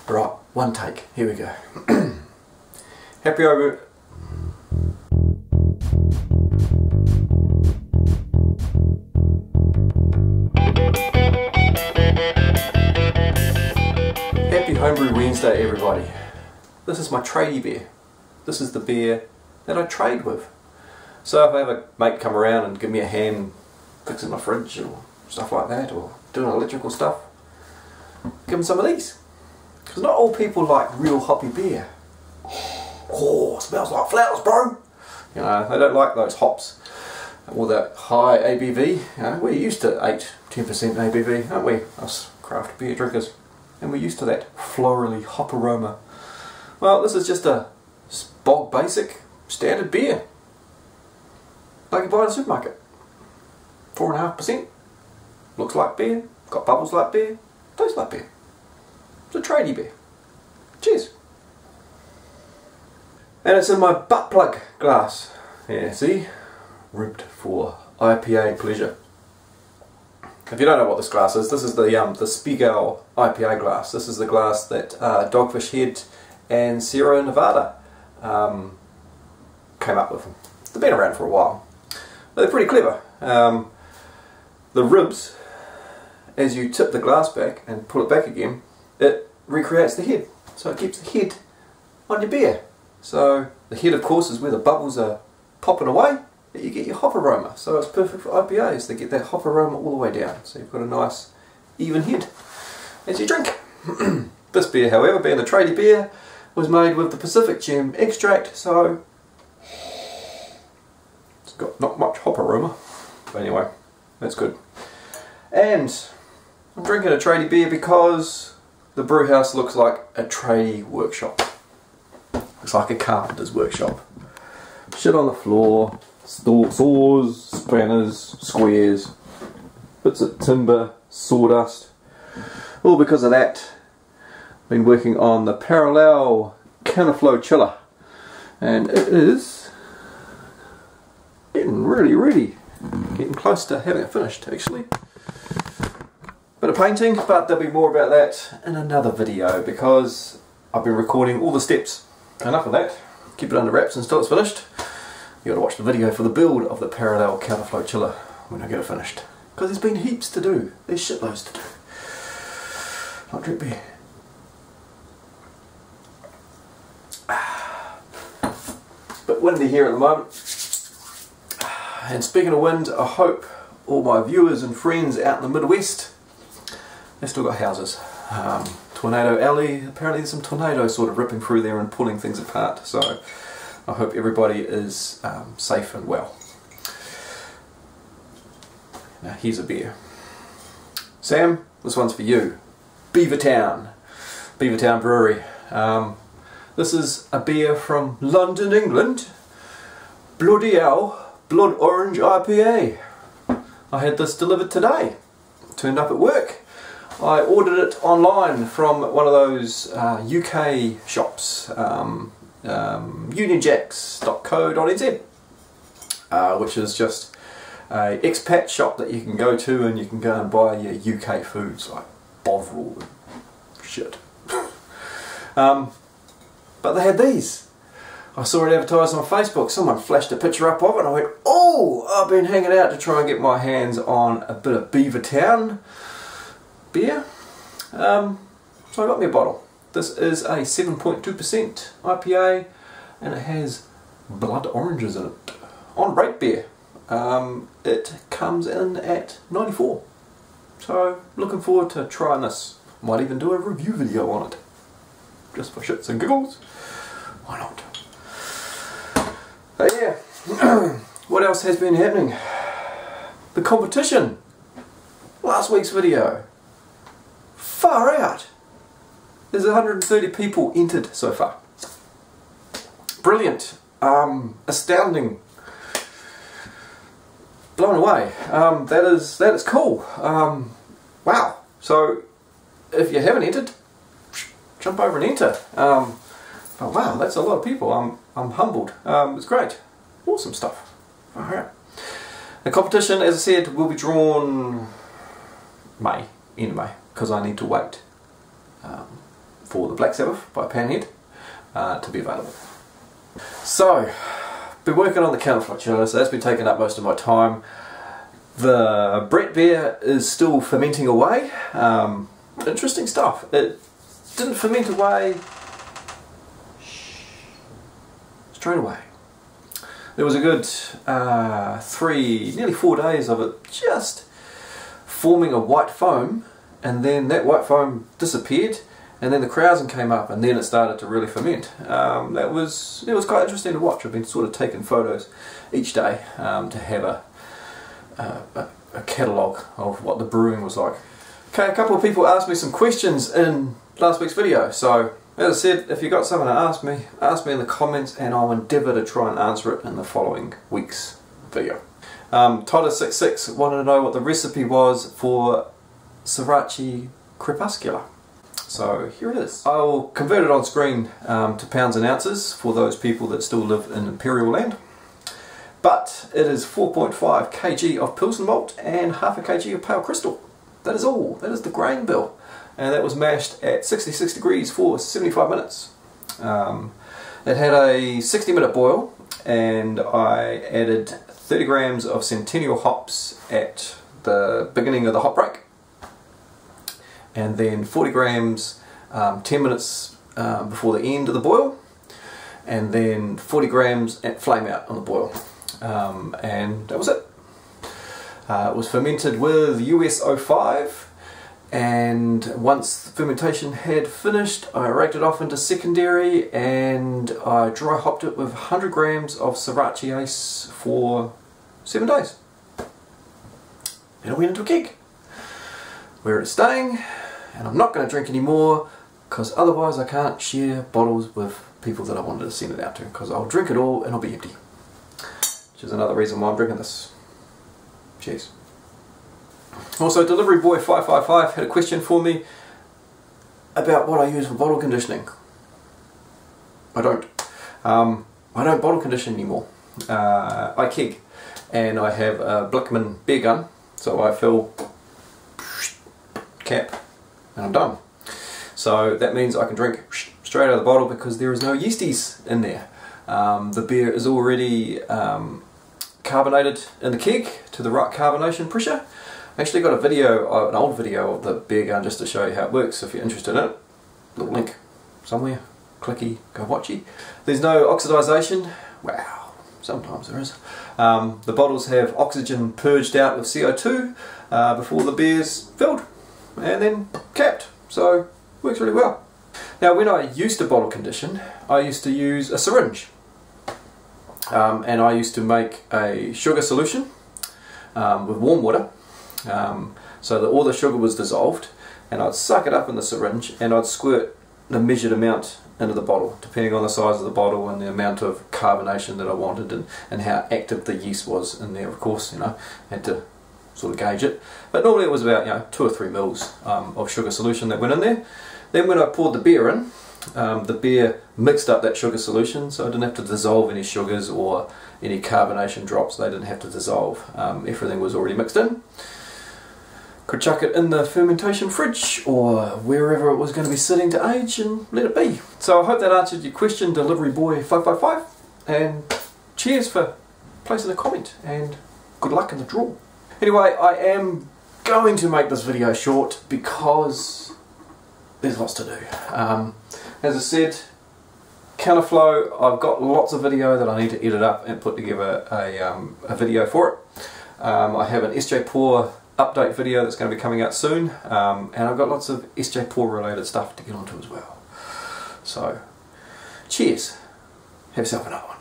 Right, one take. Here we go. Happy over. Happy Homebrew Wednesday, everybody. This is my tradie beer. This is the beer that I trade with. So if I have a mate come around and give me a hand fixing my fridge or stuff like that, or doing electrical stuff, give them some of these. Because not all people like real hoppy beer. Oh, smells like flowers, bro. You know, they don't like those hops or that high ABV. You know, we're used to 8-10% ABV, aren't we, us craft beer drinkers? And we're used to that florally hop aroma. Well, this is just a bog basic standard beer, like you buy in a supermarket. 4.5%. Looks like beer, got bubbles like beer, tastes like beer. It's a tradie beer. Cheers. And it's in my butt plug glass. Yeah, see? Ribbed for IPA pleasure. If you don't know what this glass is, this is the Spiegel IPA glass. This is the glass that Dogfish Head and Sierra Nevada came up with. They've been around for a while. But they're pretty clever. The ribs, as you tip the glass back and pull it back again, it recreates the head. So it keeps the head on your beer. So the head, of course, is where the bubbles are popping away, that you get your hop aroma. So it's perfect for IPAs. They get that hop aroma all the way down. So you've got a nice even head as you drink. This beer, however, being the tradie beer, was made with the Pacific Gem extract, so it's got not much hop aroma. But anyway, that's good. And I'm drinking a tradie beer because the brew house looks like a tradie workshop. Looks like a carpenter's workshop. Shit on the floor, saws, spanners, squares, bits of timber, sawdust. All because of that, been working on the parallel counterflow chiller, and it is getting really getting close to having it finished actually. Bit of painting, but there'll be more about that in another video because I've been recording all the steps. Enough of that, keep it under wraps until it's finished. You gotta watch the video for the build of the parallel counterflow chiller when I get it finished, because there's been heaps to do. There's shitloads to do. Not drink beer. Bit windy here at the moment. And speaking of wind, I hope all my viewers and friends out in the Midwest, they've still got houses. Tornado Alley, apparently there's some tornadoes sort of ripping through there and pulling things apart, so I hope everybody is safe and well. Now here's a beer. Sam, this one's for you. Beavertown Brewery. This is a beer from London, England. Bloody hell, Blood Orange IPA. I had this delivered today. Turned up at work. I ordered it online from one of those UK shops, unionjacks.co.nz, which is just a expat shop that you can go to and you can go and buy your UK foods like Bovril and shit. But they had these. I saw it advertised on Facebook. Someone flashed a picture up of it and I went, oh, I've been hanging out to try and get my hands on a bit of Beavertown beer. So I got me a bottle. This is a 7.2% IPA and it has blood oranges in it. On rate beer. It comes in at 94. So looking forward to trying this. Might even do a review video on it. Just for shits and giggles. Why not? But yeah, what else has been happening? The competition. Last week's video. Far out. There's 130 people entered so far. Brilliant. Astounding. Blown away. That is cool. Wow. So if you haven't entered, jump over and enter. But wow, that's a lot of people. I'm humbled. It's great. Awesome stuff. Alright. The competition, as I said, will be drawn end of May, because I need to wait for the Black Sabbath by Panhead to be available. So, been working on the counterflow chiller, so that's been taking up most of my time. The Brett beer is still fermenting away. Interesting stuff. It didn't ferment away straight away. There was a good nearly 4 days of it just forming a white foam, and then that white foam disappeared, and then the krausen came up, and then it started to really ferment. It was quite interesting to watch. I've been sort of taking photos each day to have a catalogue of what the brewing was like. Okay, a couple of people asked me some questions in last week's video, so as I said, if you got something to ask me in the comments, and I'll endeavour to try and answer it in the following week's video. Todd66 wanted to know what the recipe was for Sarachi Crepuscular. So here it is. I will convert it on screen to pounds and ounces for those people that still live in Imperial land. But it is 4.5 kg of Pilsner Malt and half a kg of Pale Crystal. That is all. That is the grain bill. And that was mashed at 66 degrees for 75 minutes. It had a 60-minute boil, and I added 30 grams of Centennial hops at the beginning of the hop break, and then 40 grams 10 minutes before the end of the boil, and then 40 grams at flame out on the boil. And that was it. It was fermented with US-05. And once the fermentation had finished, I raked it off into secondary, and I dry hopped it with 100 grams of Sarachi Ace for 7 days. Then I went into a keg where it's staying, and I'm not going to drink any more because otherwise I can't share bottles with people that I wanted to send it out to, because I'll drink it all and I'll be empty. Which is another reason why I'm drinking this. Cheers. Also, Delivery Boy 555 had a question for me about what I use for bottle conditioning. I don't bottle condition anymore. I keg, and I have a Blickman beer gun, so I fill, cap, and I'm done. So that means I can drink straight out of the bottle because there is no yeasties in there. The beer is already carbonated in the keg to the right carbonation pressure. I actually got a video, an old video of the beer gun just to show you how it works if you're interested in it. Little link somewhere, clicky, go watchy. There's no oxidization. Wow, sometimes there is. The bottles have oxygen purged out with CO2 before the beer's filled and then capped, so it works really well. Now, when I used to bottle condition, I used to use a syringe, and I used to make a sugar solution with warm water, so that all the sugar was dissolved, and I'd suck it up in the syringe and I'd squirt the measured amount into the bottle, depending on the size of the bottle and the amount of carbonation that I wanted, and how active the yeast was in there. Of course, you know, had to sort of gauge it, but normally it was about, you know, 2 or 3 mils of sugar solution that went in there. Then when I poured the beer in, the beer mixed up that sugar solution, so I didn't have to dissolve any sugars or any carbonation drops. They didn't have to dissolve. Everything was already mixed in. Could chuck it in the fermentation fridge or wherever it was going to be sitting to age and let it be. So I hope that answered your question, Delivery Boy 555, and cheers for placing a comment, and good luck in the draw. Anyway, I am going to make this video short because there's lots to do. As I said, counterflow, I've got lots of video that I need to edit up and put together a video for it. I have an SJ Pour update video that's going to be coming out soon, and I've got lots of SJ Pour related stuff to get onto as well. So, cheers. Have yourself another one.